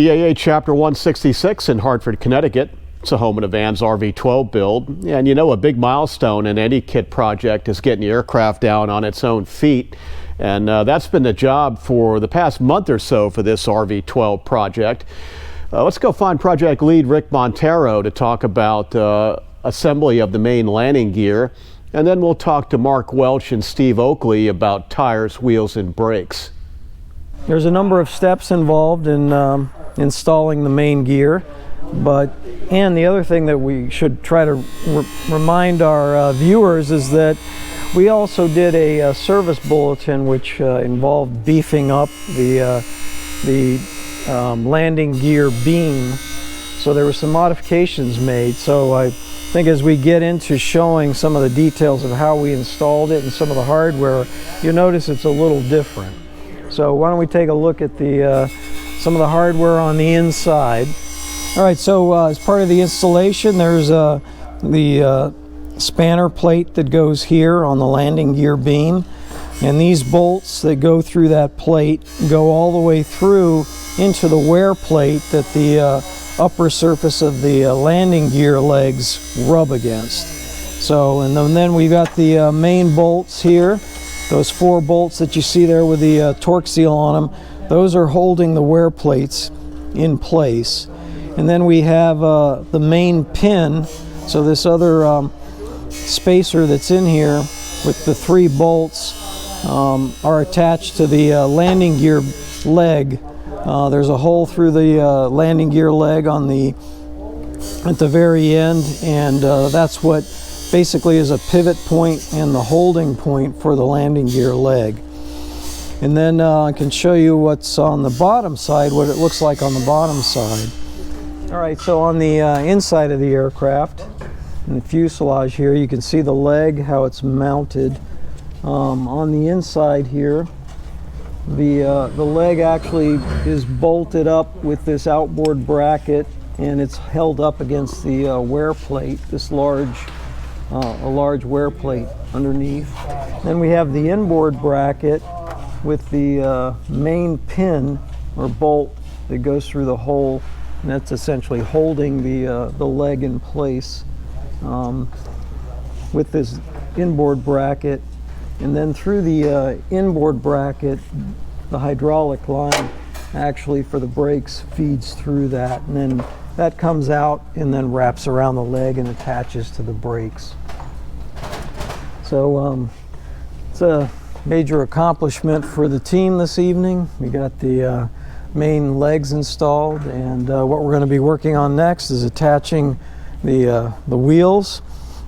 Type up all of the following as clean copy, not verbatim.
EAA Chapter 166 in Hartford, Connecticut. It's a home and a van's RV-12 build. And you know, a big milestone in any kit project is getting the aircraft down on its own feet. And that's been the job for the past month or so for this RV-12 project. Let's go find project lead Rick Montero to talk about assembly of the main landing gear. And then we'll talk to Mark Welch and Steve Oakley about tires, wheels, and brakes. There's a number of steps involved in installing the main gear, and the other thing that we should try to remind our viewers is that we also did a service bulletin which involved beefing up the landing gear beam. So there were some modifications made. So I think as we get into showing some of the details of how we installed it and some of the hardware, you'll notice it's a little different. So why don't we take a look at some of the hardware on the inside. All right, so as part of the installation, there's the spanner plate that goes here on the landing gear beam. And these bolts that go through that plate go all the way through into the wear plate that the upper surface of the landing gear legs rub against. So, and then we've got the main bolts here. Those 4 bolts that you see there with the torque seal on them, those are holding the wear plates in place. And then we have the main pin. So this other spacer that's in here with the 3 bolts are attached to the landing gear leg. There's a hole through the landing gear leg at the very end, and that's what basically is a pivot point and the holding point for the landing gear leg. And then I can show you what's on the bottom side, what it looks like on the bottom side. All right, so on the inside of the aircraft, in the fuselage here, you can see the leg, how it's mounted. On the inside here, the leg actually is bolted up with this outboard bracket, and it's held up against the wear plate, this large wear plate underneath. Then we have the inboard bracket with the main pin or bolt that goes through the hole, and that's essentially holding the leg in place with this inboard bracket. And then through the inboard bracket, the hydraulic line actually for the brakes feeds through that, and then that comes out and then wraps around the leg and attaches to the brakes. So it's a major accomplishment for the team this evening. We got the main legs installed, and what we're going to be working on next is attaching the wheels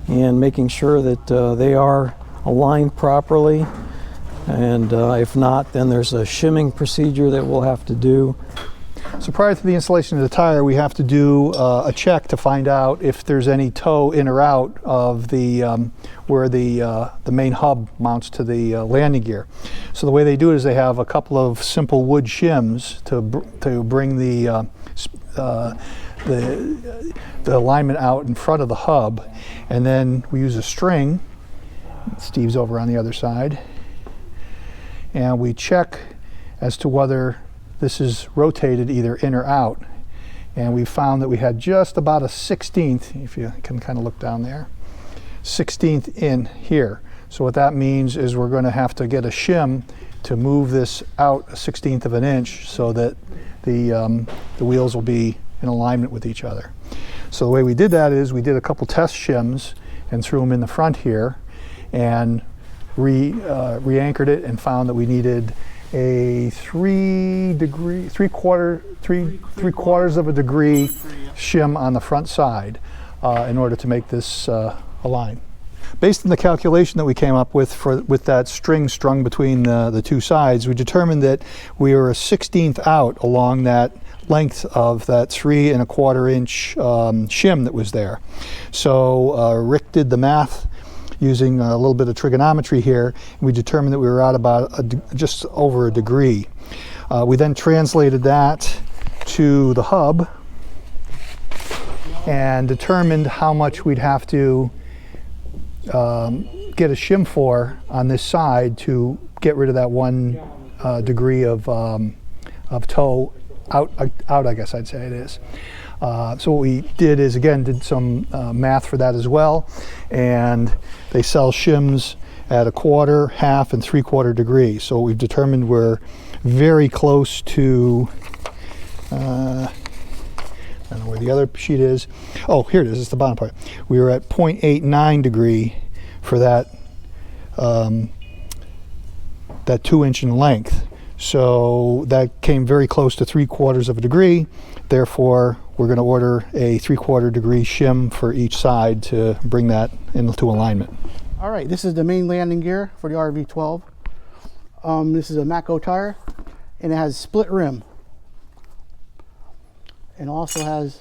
and making sure that they are aligned properly. And if not, then there's a shimming procedure that we'll have to do. So prior to the installation of the tire, we have to do a check to find out if there's any toe in or out of the where the main hub mounts to the landing gear. So the way they do it is they have a couple of simple wood shims to bring the alignment out in front of the hub, and then we use a string. Steve's over on the other side, and we check as to whether this is rotated either in or out. And we found that we had just about a 1/16, if you can kind of look down there, 1/16 in here. So what that means is we're going to have to get a shim to move this out a 1/16 of an inch so that the wheels will be in alignment with each other. So the way we did that is we did a couple test shims and threw them in the front here, and re-anchored it, and found that we needed a 3 quarters of a degree shim on the front side in order to make this align. Based on the calculation that we came up with that string strung between the 2 sides, we determined that we were a 1/16 out along that length of that 3 1/4 inch shim that was there. So Rick did the math using a little bit of trigonometry here, and we determined that we were out about just over a degree. We then translated that to the hub and determined how much we'd have to get a shim for on this side to get rid of that 1 degree of toe out, I guess I'd say it is. So what we did is, again, did some math for that as well, and they sell shims at 1/4, 1/2, and 3/4 degree. So we've determined we're very close to, I don't know where the other sheet is. Oh, here it is, it's the bottom part. We were at 0.89 degree for that, that 2-inch in length. So that came very close to 3/4 of a degree. Therefore, we're going to order a 3/4 degree shim for each side to bring that into alignment. All right, this is the main landing gear for the RV-12. This is a Matco tire, and it has split rim. And also has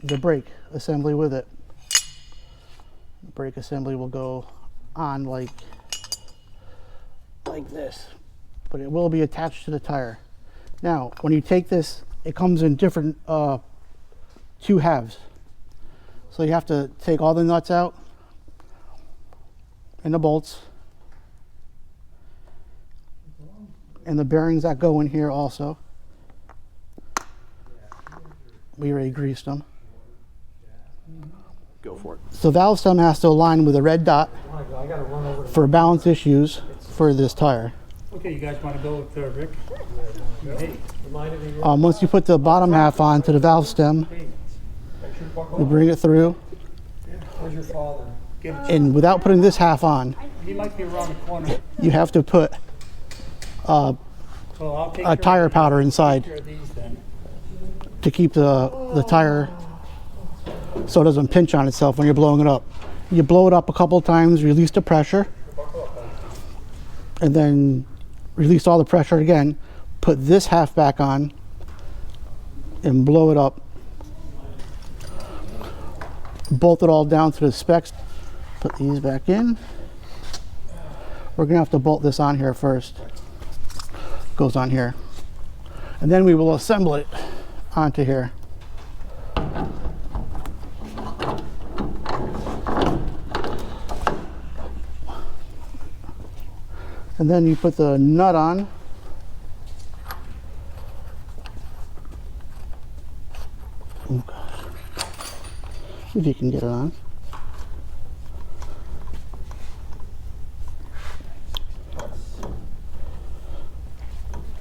the brake assembly with it. The brake assembly will go on like this, but it will be attached to the tire. Now, when you take this, it comes in different 2 halves. So you have to take all the nuts out and the bolts and the bearings that go in here also. We already greased them. Go for it. So valve stem has to align with a red dot for balance issues for this tire. Okay, you guys want to go with Rick? Hey. Once you put the bottom half on to the valve stem, you bring it through, Where's your father? and without putting this half on, He might be around the corner. you have to put So I'll take a tire powder inside care of these then. to keep the tire so it doesn't pinch on itself when you're blowing it up. You blow it up a couple times, release the pressure, and then release all the pressure again. Put this half back on and blow it up. Bolt it all down to the specs. Put these back in. We're gonna have to bolt this on here first. Goes on here. And then we will assemble it onto here. And then you put the nut on. Oh gosh. If you can get it on.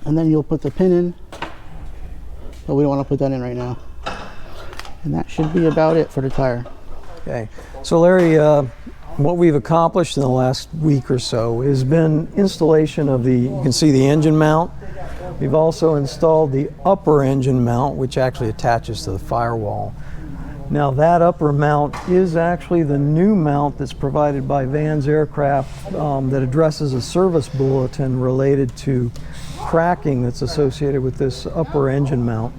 And then you'll put the pin in, but we don't want to put that in right now. And that should be about it for the tire. Okay, so Larry, what we've accomplished in the last week or so has been installation of you can see the engine mount. We've also installed the upper engine mount, which actually attaches to the firewall. Now that upper mount is actually the new mount that's provided by Van's Aircraft that addresses a service bulletin related to cracking that's associated with this upper engine mount.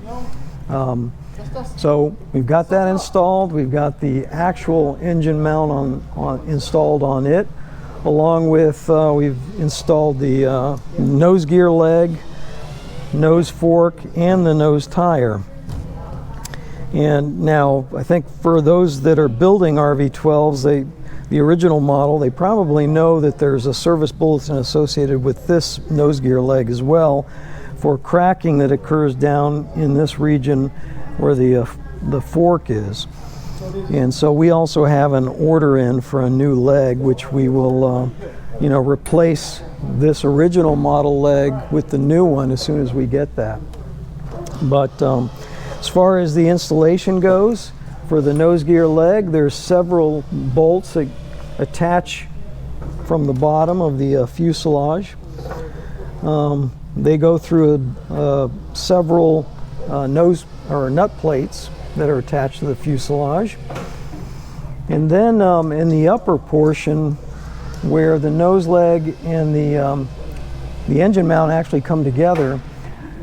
So we've got that installed. We've got the actual engine mount installed on it, along with we've installed the nose gear leg, nose fork, and the nose tire. And now I think for those that are building RV-12s, the original model, they probably know that there's a service bulletin associated with this nose gear leg as well for cracking that occurs down in this region where the fork is. And so we also have an order in for a new leg, which we will replace this original model leg with the new one as soon as we get that. But as far as the installation goes, for the nose gear leg, there's several bolts that attach from the bottom of the fuselage. They go through several nose or nut plates that are attached to the fuselage. And then in the upper portion, where the nose leg and the engine mount actually come together,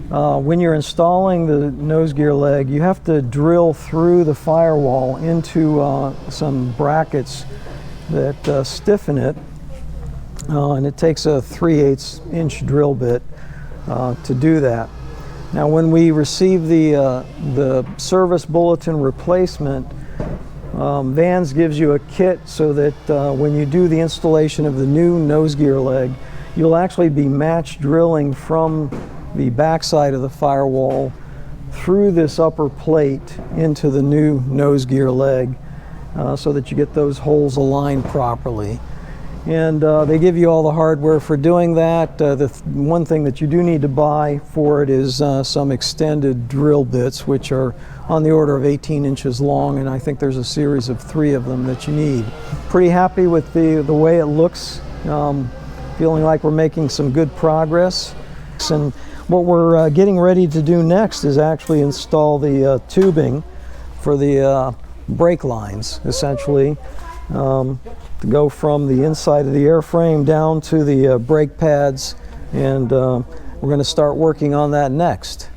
when you're installing the nose gear leg, you have to drill through the firewall into some brackets that stiffen it, and it takes a 3/8 inch drill bit to do that. Now, when we receive the service bulletin replacement, Vans gives you a kit so that when you do the installation of the new nose gear leg, you'll actually be match drilling from the backside of the firewall through this upper plate into the new nose gear leg so that you get those holes aligned properly. And they give you all the hardware for doing that. One thing that you do need to buy for it is some extended drill bits, which are on the order of 18 inches long, and I think there's a series of 3 of them that you need. Pretty happy with the way it looks. Feeling like we're making some good progress. And what we're getting ready to do next is actually install the tubing for the brake lines, essentially. To go from the inside of the airframe down to the brake pads, and we're going to start working on that next.